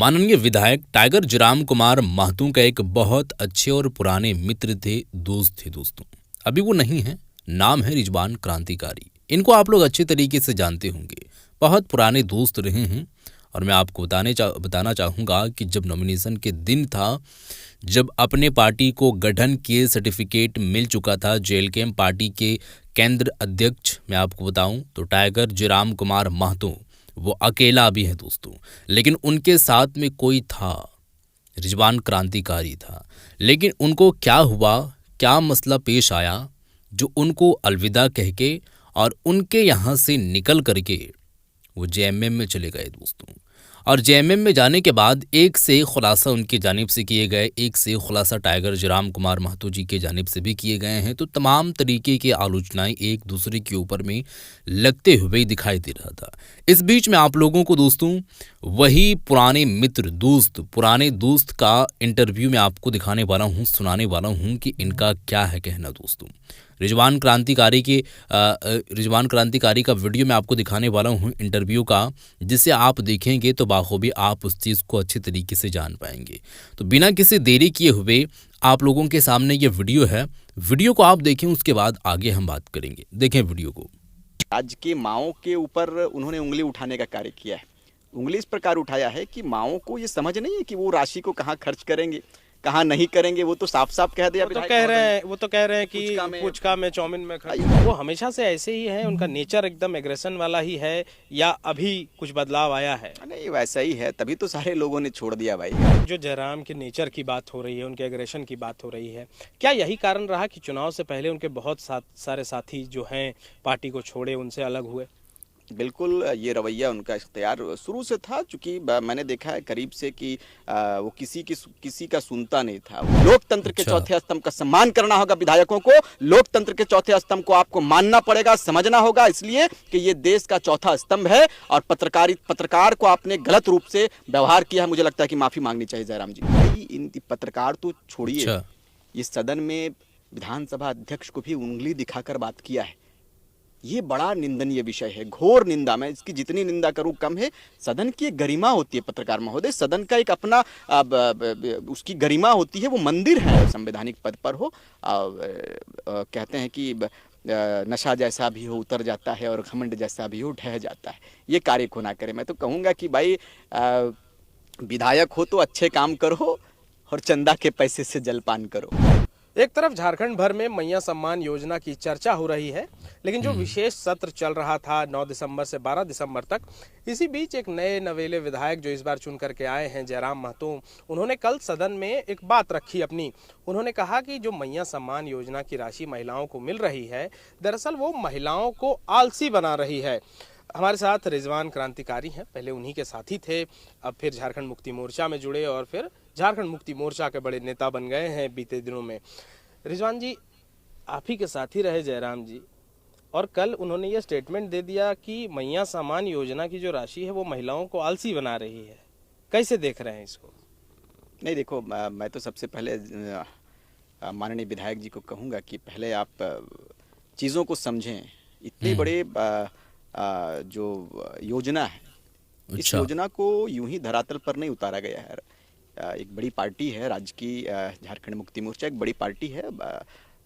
माननीय विधायक टाइगर जयराम कुमार महतो का एक बहुत अच्छे और पुराने मित्र थे, दोस्त थे दोस्तों। अभी वो नहीं है। नाम है रिजवान क्रांतिकारी। इनको आप लोग अच्छे तरीके से जानते होंगे। बहुत पुराने दोस्त रहे हैं। और मैं आपको बताना चाहूँगा कि जब नॉमिनेशन के दिन था, जब अपने पार्टी को गठन के सर्टिफिकेट मिल चुका था, जेएलकेएम पार्टी के केंद्र अध्यक्ष मैं आपको बताऊं तो टाइगर जयराम कुमार महतो वो अकेला भी है दोस्तों। लेकिन उनके साथ में कोई था, रिजवान क्रांतिकारी था। लेकिन उनको क्या हुआ, क्या मसला पेश आया जो उनको अलविदा कह के और उनके यहाँ से निकल करके वो जेएमएम में चले गए दोस्तों। और जेएमएम में जाने के बाद एक से खुलासा उनकी जानिब से किए गए, एक से खुलासा टाइगर जयराम कुमार महतो जी के जानिब से भी किए गए हैं। तो तमाम तरीके की आलोचनाएं एक दूसरे के ऊपर में लगते हुए दिखाई दे रहा था। इस बीच में आप लोगों को दोस्तों वही पुराने मित्र पुराने दोस्त का इंटरव्यू में आपको दिखाने वाला हूँ, सुनाने वाला हूँ कि इनका क्या है कहना दोस्तों। रिजवान क्रांतिकारी का वीडियो मैं आपको दिखाने वाला हूँ इंटरव्यू का, जिसे आप देखेंगे तो बाखूबी आप उस चीज़ को अच्छे तरीके से जान पाएंगे। तो बिना किसी देरी किए हुए आप लोगों के सामने ये वीडियो है। वीडियो को आप देखें, उसके बाद आगे हम बात करेंगे। देखें वीडियो को। आज के माओ के ऊपर उन्होंने उंगली उठाने का कार्य किया है। उंगली इस प्रकार उठाया है कि माओ को ये समझ नहीं है कि वो राशि को कहाँ खर्च करेंगे, कहाँ नहीं करेंगे। वो तो साफ साफ कह दिया। वो तो कह रहे हैं कि पुचका में चाउमीन में खर्च। वो हमेशा से ऐसे ही है, उनका नेचर एकदम एग्रेशन वाला ही है, या अभी कुछ बदलाव आया है? नहीं, वैसा ही है, तभी तो सारे लोगों ने छोड़ दिया भाई। जो जयराम के नेचर की बात हो रही है, उनके एग्रेशन की बात हो रही है, क्या यही कारण रहा कि चुनाव से पहले उनके बहुत सारे साथी जो हैं पार्टी को छोड़े, उनसे अलग हुए? बिल्कुल, ये रवैया उनका इख्तियार शुरू से था। चूंकि मैंने देखा है करीब से कि वो किसी का सुनता नहीं था। लोकतंत्र के चौथे स्तंभ का सम्मान करना होगा विधायकों को। लोकतंत्र के चौथे स्तंभ को आपको मानना पड़ेगा, समझना होगा, इसलिए कि ये देश का चौथा स्तंभ है। और पत्रकार को आपने गलत रूप से व्यवहार किया है, मुझे लगता है कि माफी मांगनी चाहिए जयराम जी। इन पत्रकार तो छोड़िए, ये सदन में विधानसभा अध्यक्ष को भी उंगली दिखाकर बात किया है। ये बड़ा निंदनीय विषय है, घोर निंदा। मैं इसकी जितनी निंदा करूं कम है। सदन की एक गरिमा होती है पत्रकार महोदय, सदन का एक अपना उसकी गरिमा होती है। वो मंदिर है, संवैधानिक पद पर हो। कहते हैं कि नशा जैसा भी हो उतर जाता है और घमंड जैसा भी हो ढह जाता है। ये कार्य को ना करे। मैं तो कहूँगा कि भाई विधायक हो तो अच्छे काम करो और चंदा के पैसे से जलपान करो। एक तरफ झारखंड भर में मैया सम्मान योजना की चर्चा हो रही है, लेकिन जो विशेष सत्र चल रहा था 9 दिसंबर से 12 दिसंबर तक, इसी बीच एक नए नवेले विधायक जो इस बार चुन करके आए हैं, जयराम महतो, उन्होंने कल सदन में एक बात रखी अपनी। उन्होंने कहा कि जो मैया सम्मान योजना की राशि महिलाओं को मिल रही है, दरअसल वो महिलाओं को आलसी बना रही है। हमारे साथ रिजवान क्रांतिकारी हैं, पहले उन्हीं के साथी थे, अब फिर झारखंड मुक्ति मोर्चा में जुड़े और फिर झारखंड मुक्ति मोर्चा के बड़े नेता बन गए हैं बीते दिनों में। रिजवान जी, आप ही के साथी रहे जयराम जी, और कल उन्होंने ये स्टेटमेंट दे दिया कि मैया सम्मान योजना की जो राशि है वो महिलाओं को आलसी बना रही है। कैसे देख रहे हैं इसको? नहीं देखो, मैं तो सबसे पहले माननीय विधायक जी को कहूँगा कि पहले आप चीज़ों को समझें। इतने बड़े जो योजना है, इस योजना को यूं ही धरातल पर नहीं उतारा गया है। एक बड़ी पार्टी है राज्य की, झारखंड मुक्ति मोर्चा एक बड़ी पार्टी है,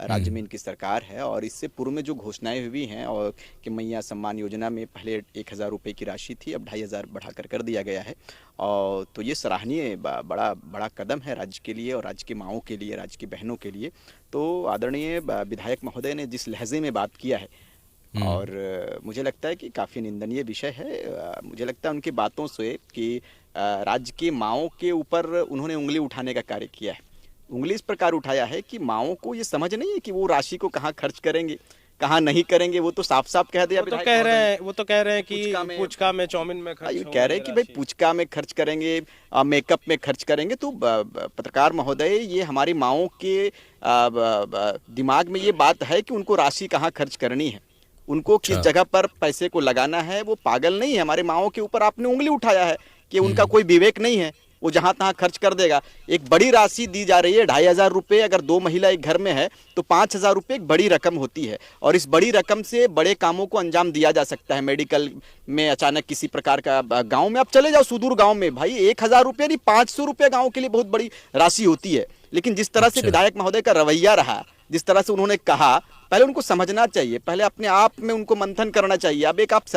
राज्य में इनकी सरकार है। और इससे पूर्व में जो घोषणाएं हुई हैं और कि मैया सम्मान योजना में पहले 1000 रुपये की राशि थी, अब 2500 बढ़ाकर कर दिया गया है। और तो ये सराहनीय बड़ा कदम है राज्य के लिए और राज्य की माँओं के लिए, राज्य की बहनों के लिए। तो आदरणीय विधायक महोदय ने जिस लहजे में बात किया है, और मुझे लगता है कि काफ़ी निंदनीय विषय है। मुझे लगता है उनकी बातों से कि राज्य की माँओं के ऊपर उन्होंने उंगली उठाने का कार्य किया है। उंगली इस प्रकार उठाया है कि माँओं को ये समझ नहीं है कि वो राशि को कहाँ खर्च करेंगे, कहाँ नहीं करेंगे। वो तो साफ साफ कह दिया। वो तो कह रहे हैं कि पुचका में चाउमीन में खर्च, कह रहे हैं कि भाई पुचका में खर्च करेंगे, मेकअप में खर्च करेंगे। तो पत्रकार महोदय, ये हमारी माँओं के दिमाग में ये बात है कि उनको राशि कहाँ खर्च करनी है, उनको किस जगह पर पैसे को लगाना है। वो पागल नहीं है। हमारे माँओं के ऊपर आपने उंगली उठाया है कि उनका कोई विवेक नहीं है, वो जहां तहां खर्च कर देगा। एक बड़ी राशि दी जा रही है 2,500 रुपये, अगर 2 महिला एक घर में है तो 5,000 रुपये एक बड़ी रकम होती है, और इस बड़ी रकम से बड़े कामों को अंजाम दिया जा सकता है। मेडिकल में अचानक किसी प्रकार का, गांव में आप चले जाओ, सुदूर गांव में भाई 1,000 रुपये नहीं 500 रुपये गांव के लिए बहुत बड़ी राशि होती है। लेकिन जिस तरह से विधायक महोदय का रवैया रहा, जिस तरह से उन्होंने कहा, पहले उनको समझना चाहिए, पहले अपने आप में उनको मंथन करना चाहिए। अब एक आप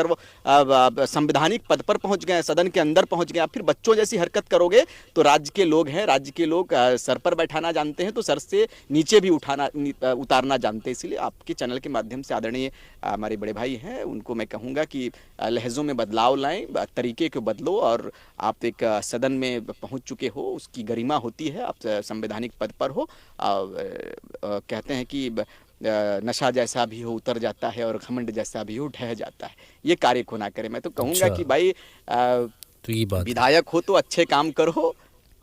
संवैधानिक पद पर पहुंच गए, सदन के अंदर पहुंच गए, आप फिर बच्चों जैसी हरकत करोगे तो राज्य के लोग हैं, राज्य के लोग सर पर बैठाना जानते हैं तो सर से नीचे भी उतारना जानते हैं। इसलिए आपके चैनल के माध्यम से आदरणीय हमारे बड़े भाई हैं, उनको मैं कहूँगा कि लहजों में बदलाव लाएं, तरीके को बदलो, और आप एक सदन में पहुँच चुके हो, उसकी गरिमा होती है, आप संवैधानिक पद पर हो। कहते हैं कि नशा जैसा भी हो उतर जाता है और घमंड जैसा भी हो ढह जाता है। ये कार्य को ना करे। मैं तो कहूँगा कि भाई तो ये बात विधायक हो तो अच्छे काम करो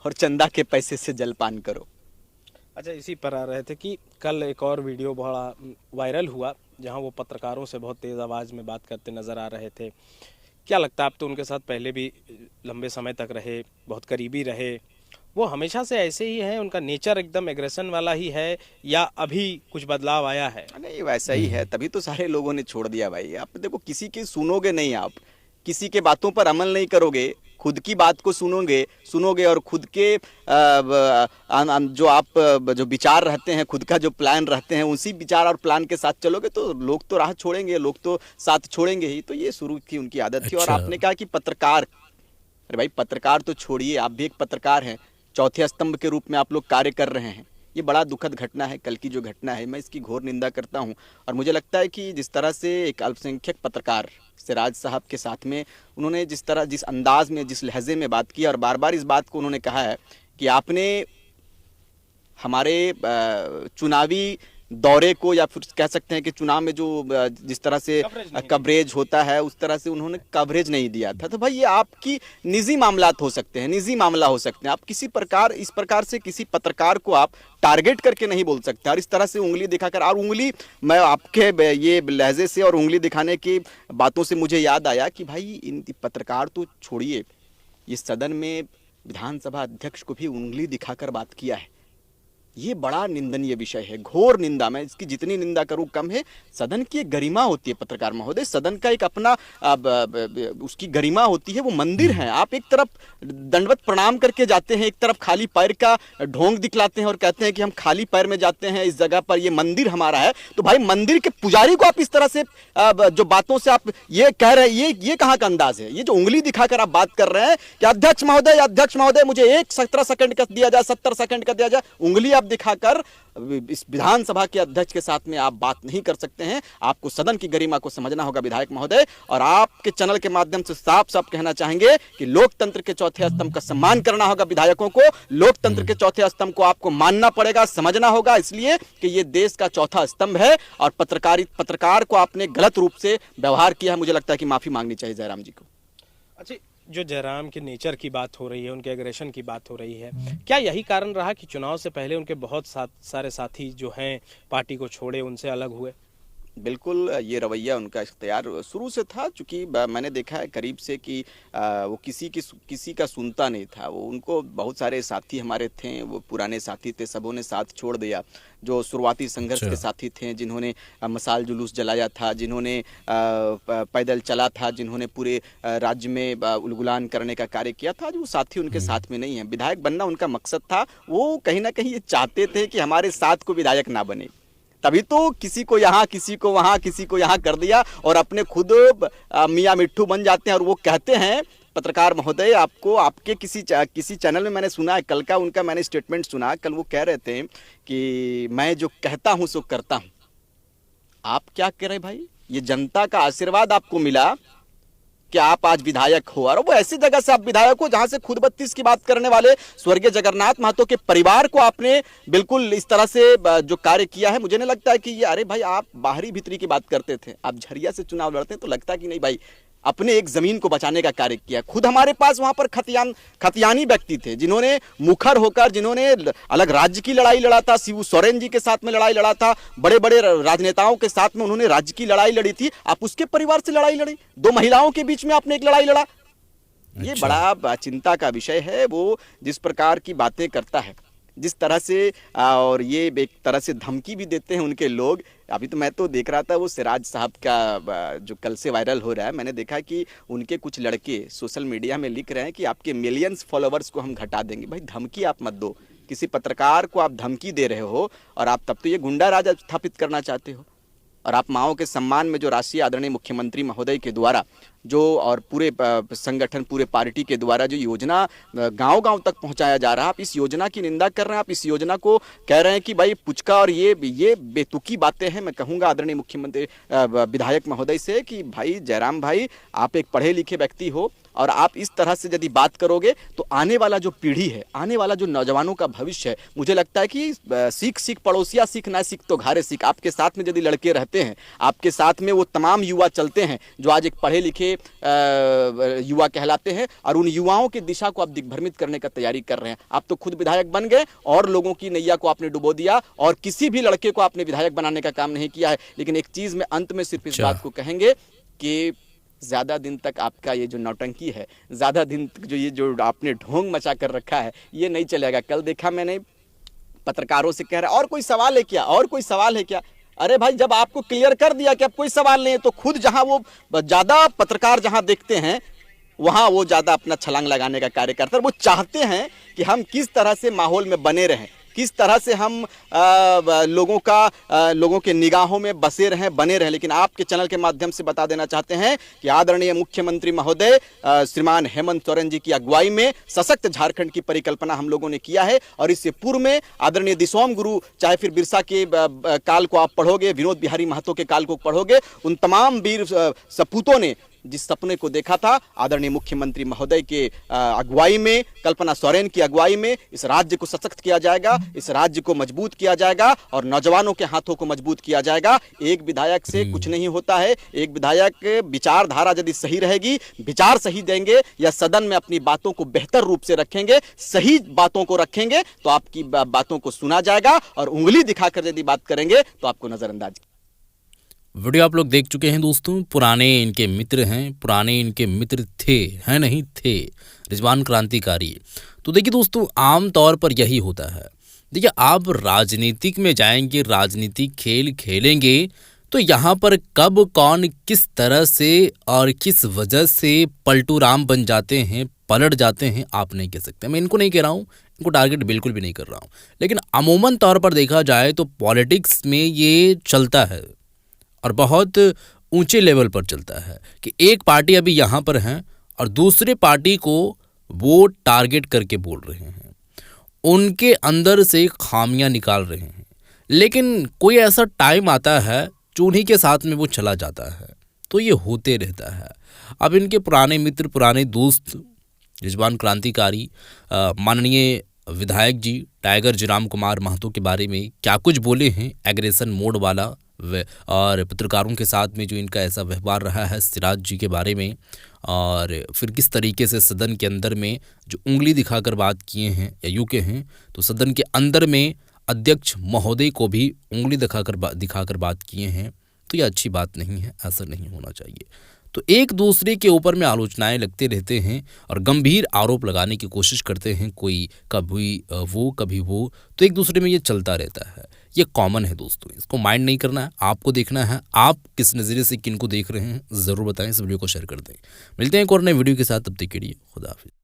और चंदा के पैसे से जलपान करो। अच्छा, इसी पर आ रहे थे कि कल एक और वीडियो बड़ा वायरल हुआ जहां वो पत्रकारों से बहुत तेज़ आवाज़ में बात करते नज़र आ रहे थे। क्या लगता है, आप तो उनके साथ पहले भी लंबे समय तक रहे, बहुत करीबी रहे, वो हमेशा से ऐसे ही हैं, उनका नेचर एकदम एग्रेशन वाला ही है, या अभी कुछ बदलाव आया है? नहीं, वैसा ही है, तभी तो सारे लोगों ने छोड़ दिया भाई। आप देखो, किसी की सुनोगे नहीं, आप किसी के बातों पर अमल नहीं करोगे, खुद की बात को सुनोगे और खुद के जो विचार रहते हैं, खुद का जो प्लान रहते हैं, उसी विचार और प्लान के साथ चलोगे तो लोग तो राह छोड़ेंगे, लोग तो साथ छोड़ेंगे ही। तो ये शुरू की उनकी आदत थी। और आपने कहा कि पत्रकार, अरे भाई पत्रकार तो छोड़िए, आप भी एक पत्रकार हैं, चौथे स्तंभ के रूप में आप लोग कार्य कर रहे हैं। ये बड़ा दुखद घटना है, कल की जो घटना है, मैं इसकी घोर निंदा करता हूं। और मुझे लगता है कि जिस तरह से एक अल्पसंख्यक पत्रकार सिराज साहब के साथ में उन्होंने जिस अंदाज में, जिस लहजे में बात की, और बार बार इस बात को उन्होंने कहा है कि आपने हमारे चुनावी दौरे को, या फिर कह सकते हैं कि चुनाव में जो जिस तरह से कवरेज होता है उस तरह से उन्होंने कवरेज नहीं दिया था। तो भाई ये आपकी निजी मामलात हो सकते हैं, निजी मामला हो सकते हैं। आप किसी प्रकार, इस प्रकार से किसी पत्रकार को आप टारगेट करके नहीं बोल सकते, और इस तरह से उंगली दिखाकर, और उंगली, मैं आपके ये लहजे से और उंगली दिखाने की बातों से मुझे याद आया कि भाई इन पत्रकार तो छोड़िए, ये सदन में विधानसभा अध्यक्ष को भी उंगली दिखाकर बात किया है। ये बड़ा निंदनीय विषय है, घोर निंदा। मैं इसकी जितनी निंदा करूं कम है। सदन की एक गरिमा होती है पत्रकार महोदय, सदन का एक अपना उसकी गरिमा होती है, वो मंदिर है। आप एक तरफ दंडवत प्रणाम करके जाते हैं, एक तरफ खाली पैर का ढोंग दिखलाते हैं और कहते हैं कि हम खाली पैर में जाते हैं इस जगह पर, ये मंदिर हमारा है। तो भाई मंदिर के पुजारी को आप इस तरह से जो बातों से आप ये कह रहे हैं, ये कहाँ का अंदाज है? ये जो उंगली दिखाकर आप बात कर रहे हैं कि अध्यक्ष महोदय मुझे 17 सेकंड का दिया जाए, 70 सेकंड का दिया जाए, उंगली दिखाकर इस विधानसभा के अध्यक्ष के साथ में आप बात नहीं कर सकते हैं। आपको सदन की गरिमा को समझना होगा विधायक महोदय। और आपके चैनल के माध्यम से साफ साफ कहना चाहेंगे कि लोकतंत्र के चौथे स्तंभ का सम्मान करना होगा विधायकों को, लोकतंत्र के चौथे स्तंभ को आपको मानना पड़ेगा, समझना होगा, इसलिए कि ये देश का चौथा स्तंभ है। और पत्रकार को आपने गलत रूप से व्यवहार किया है, मुझे लगता है कि माफी मांगनी चाहिए जयराम जी को। अच्छा, जो जयराम के नेचर की बात हो रही है, उनके एग्रेशन की बात हो रही है, क्या यही कारण रहा कि चुनाव से पहले उनके बहुत सारे साथी जो हैं पार्टी को छोड़े, उनसे अलग हुए? बिल्कुल, ये रवैया उनका इख्तियार शुरू से था, चूँकि मैंने देखा है करीब से कि वो किसी का सुनता नहीं था। वो उनको बहुत सारे साथी हमारे थे, वो पुराने साथी थे, सबों ने साथ छोड़ दिया। जो शुरुआती संघर्ष के साथी थे, जिन्होंने मसाल जुलूस जलाया था, जिन्होंने पैदल चला था, जिन्होंने पूरे राज्य में उलगुलान करने का कार्य किया था, आज वो साथी उनके साथ में नहीं है। विधायक बनना उनका मकसद था, वो कहीं ना कहीं ये चाहते थे कि हमारे साथ को विधायक ना बने, तभी तो किसी को यहाँ, किसी को वहाँ, किसी को यहाँ कर दिया, और अपने खुद मियाँ मिट्ठू बन जाते हैं। और वो कहते हैं, पत्रकार महोदय, आपको आपके किसी चैनल में मैंने सुना है, कल का उनका मैंने स्टेटमेंट सुना, कल वो कह रहे थे कि मैं जो कहता हूँ सो करता हूँ। आप क्या कह रहे भाई? ये जनता का आशीर्वाद आपको मिला कि आप आज विधायक हो, और वो ऐसी जगह से आप विधायक हो जहां से खुद 32 की बात करने वाले स्वर्गीय जगन्नाथ महतो के परिवार को आपने बिल्कुल इस तरह से जो कार्य किया है, मुझे नहीं लगता है कि ये, अरे भाई आप बाहरी भीतरी की बात करते थे, आप झरिया से चुनाव लड़ते हैं तो लगता कि नहीं भाई अपने एक जमीन को बचाने का कार्य किया। खुद हमारे पास वहां पर खतियानी व्यक्ति थे, जिन्होंने मुखर होकर, जिन्होंने अलग राज्य की लड़ाई लड़ा था, शिबू सोरेन जी के साथ में लड़ाई लड़ा था, बड़े बड़े राजनेताओं के साथ में उन्होंने राज्य की लड़ाई लड़ी थी। आप उसके परिवार से लड़ाई लड़ी, 2 महिलाओं के बीच में आपने एक लड़ाई लड़ा। ये अच्छा। बड़ा चिंता का विषय है। वो जिस प्रकार की बातें करता है, जिस तरह से और ये एक तरह से धमकी भी देते हैं उनके लोग। अभी तो मैं तो देख रहा था वो सिराज साहब का जो कल से वायरल हो रहा है, मैंने देखा कि उनके कुछ लड़के सोशल मीडिया में लिख रहे हैं कि आपके मिलियंस फॉलोवर्स को हम घटा देंगे। भाई धमकी आप मत दो, किसी पत्रकार को आप धमकी दे रहे हो और आप तब तो ये गुंडा राज स्थापित करना चाहते हो। और आप माओ के सम्मान में जो राष्ट्रीय आदरणीय मुख्यमंत्री महोदय के द्वारा जो और पूरे संगठन पूरे पार्टी के द्वारा जो योजना गांव-गांव तक पहुंचाया जा रहा है, आप इस योजना की निंदा कर रहे हैं। आप इस योजना को कह रहे हैं कि भाई पुचका और ये बेतुकी बातें हैं। मैं कहूंगा आदरणीय मुख्यमंत्री विधायक महोदय से कि भाई जयराम भाई, आप एक पढ़े लिखे व्यक्ति हो और आप इस तरह से यदि बात करोगे तो आने वाला जो पीढ़ी है, आने वाला जो नौजवानों का भविष्य है, मुझे लगता है कि सीख सीख पड़ोसिया सीख, ना सीख तो घारे सीख। आपके साथ में यदि लड़के रहते हैं, आपके साथ में वो तमाम युवा चलते हैं जो आज एक पढ़े लिखे युवा कहलाते हैं और उन युवाओं की दिशा को आप दिग्भ्रमित करने का तैयारी कर रहे हैं। आप तो खुद विधायक बन गए और लोगों की नैया को आपने डुबो दिया और किसी भी लड़के को आपने विधायक बनाने का काम नहीं किया है। लेकिन एक चीज में अंत में सिर्फ इस बात को कहेंगे कि ज्यादा दिन तक आपका ये जो नौटंकी है, ज्यादा दिन तक जो आपने ढोंग मचा कर रखा है, ये नहीं चलेगा। कल देखा मैंने पत्रकारों से कह रहा है और कोई सवाल है क्या, और कोई सवाल है क्या। अरे भाई जब आपको क्लियर कर दिया कि अब कोई सवाल नहीं है तो खुद जहां वो ज्यादा पत्रकार जहां देखते हैं वहां वो ज्यादा अपना छलांग लगाने का कार्य करते हैं। वो चाहते हैं कि हम किस तरह से माहौल में बने रहें, किस तरह से हम लोगों के निगाहों में बसे रहें, बने रहें। लेकिन आपके चैनल के माध्यम से बता देना चाहते हैं कि आदरणीय मुख्यमंत्री महोदय श्रीमान हेमंत सोरेन जी की अगुवाई में सशक्त झारखंड की परिकल्पना हम लोगों ने किया है। और इससे पूर्व में आदरणीय दिसोम गुरु, चाहे फिर बिरसा के काल को आप पढ़ोगे, विनोद बिहारी महतो के काल को पढ़ोगे, उन तमाम वीर सपूतों ने जिस सपने को देखा था, आदरणीय मुख्यमंत्री महोदय के अगुवाई में, कल्पना सोरेन की अगुवाई में इस राज्य को सशक्त किया जाएगा, इस राज्य को मजबूत किया जाएगा और नौजवानों के हाथों को मजबूत किया जाएगा। एक विधायक से कुछ नहीं होता है। एक विधायक विचारधारा यदि सही रहेगी, विचार सही देंगे या सदन में अपनी बातों को बेहतर रूप से रखेंगे, सही बातों को रखेंगे तो आपकी बातों को सुना जाएगा और उंगली दिखाकर यदि बात करेंगे तो आपको नजरअंदाज। वीडियो आप लोग देख चुके हैं दोस्तों। पुराने इनके मित्र हैं, पुराने इनके मित्र थे, हैं नहीं थे, रिजवान क्रांतिकारी। तो देखिए दोस्तों, आम तौर पर यही होता है। देखिए आप राजनीतिक में जाएंगे, राजनीतिक खेल खेलेंगे तो यहाँ पर कब कौन किस तरह से और किस वजह से पलटू राम बन जाते हैं, पलट जाते हैं, आप नहीं कह सकते। मैं इनको नहीं कह रहा हूँ, इनको टारगेट बिल्कुल भी नहीं कर रहा हूँ, लेकिन अमूमन तौर पर देखा जाए तो पॉलिटिक्स में ये चलता है और बहुत ऊंचे लेवल पर चलता है कि एक पार्टी अभी यहाँ पर है और दूसरे पार्टी को वो टारगेट करके बोल रहे हैं, उनके अंदर से खामियां निकाल रहे हैं। लेकिन कोई ऐसा टाइम आता है जो उन्हीं के साथ में वो चला जाता है, तो ये होते रहता है। अब इनके पुराने मित्र, पुराने दोस्त रिजवान क्रांतिकारी माननीय विधायक जी टाइगर जयराम कुमार महतो के बारे में क्या कुछ बोले हैं, एग्रेशन मोड वाला, और पत्रकारों के साथ में जो इनका ऐसा व्यवहार रहा है सिराज जी के बारे में, और फिर किस तरीके से सदन के अंदर में जो उंगली दिखाकर बात किए हैं या यूँ के हैं तो सदन के अंदर में अध्यक्ष महोदय को भी उंगली दिखाकर बात किए हैं, तो ये अच्छी बात नहीं है, ऐसा नहीं होना चाहिए। तो एक दूसरे के ऊपर में आलोचनाएं लगते रहते हैं और गंभीर आरोप लगाने की कोशिश करते हैं, कोई कभी वो, तो एक दूसरे में ये चलता रहता है। ये कॉमन है दोस्तों, इसको माइंड नहीं करना है, आपको देखना है आप किस नज़रिए से किनको देख रहे हैं, ज़रूर बताएं, इस वीडियो को शेयर कर दें। मिलते हैं एक और नए वीडियो के साथ, तब तक के लिए खुदा हाफिज़।